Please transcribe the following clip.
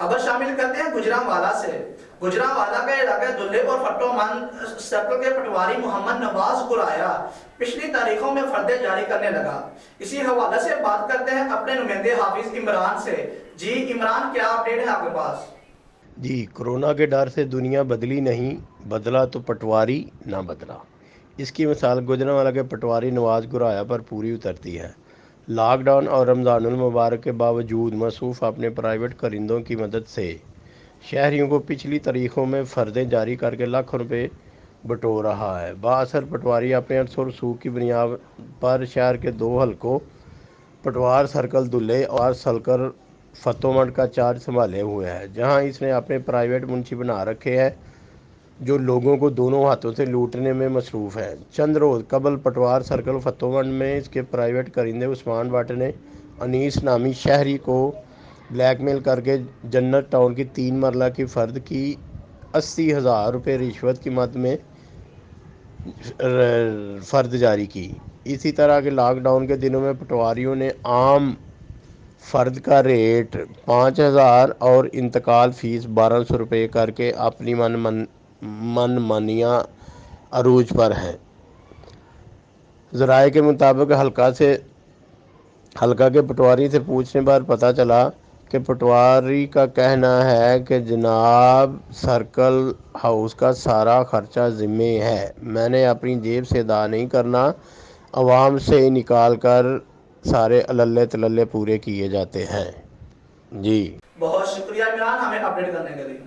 खबर शामिल करते हैं गुजरांवाला से। गुजरांवाला के इलाके दुल्ले और फट्टोमन सर्कल के पटवारी मोहम्मद नवाज गुराया पिछली तारीखों में फर्दे जारी करने लगा। इसी हवाले से बात करते हैं अपने नुमाइंदे हाफिज इमरान से। जी इमरान, क्या अपडेट है आपके पास? जी, कोरोना के डर से दुनिया बदली नहीं, बदला तो पटवारी ना बदला। इसकी मिसाल गुजरांवाला के पटवारी नवाज गुराया पर पूरी उतरती है। लॉकडाउन और रमज़ानुल मुबारक के बावजूद मसरूफ़ अपने प्राइवेट कारिंदों की मदद से शहरियों को पिछली तारीखों में फ़र्दें जारी करके लाखों रुपए बटोर रहा है। बाअसर पटवारी अपने अरसों रसूख की बुनियाद पर शहर के 2 हलकों पटवार सर्कल दुल्ले और सर्कल फतोमंड का चार्ज संभाले हुए है, जहां इसने अपने प्राइवेट मुंशी बना रखे हैं जो लोगों को दोनों हाथों से लूटने में मसरूफ़ है। चंद रोज़ कबल पटवार सर्कल फतोमंड में इसके प्राइवेट करिंदे उस्मान भट्ट ने अनीस नामी शहरी को ब्लैकमेल करके जन्नत टाउन की 3 मरला की फ़र्द की 80,000 रुपये रिश्वत की मद में फ़र्द जारी की। इसी तरह के लॉकडाउन के दिनों में पटवारियों ने आम फ़र्द का रेट 5,000 और इंतकाल फ़ीस 1,200 रुपये करके अपनी मनमानियाँ अरूज पर हैं। ज़राए के मुताबिक हल्का के पटवारी से पूछने पर पता चला कि पटवारी का कहना है कि जनाब सर्कल हाउस का सारा खर्चा ज़िम्मे है, मैंने अपनी जेब से अदा नहीं करना, अवाम से निकाल कर सारे अल्ले तल्ले पूरे किए जाते हैं। जी बहुत शुक्रिया इमरान, हमें अपडेट करने के लिए।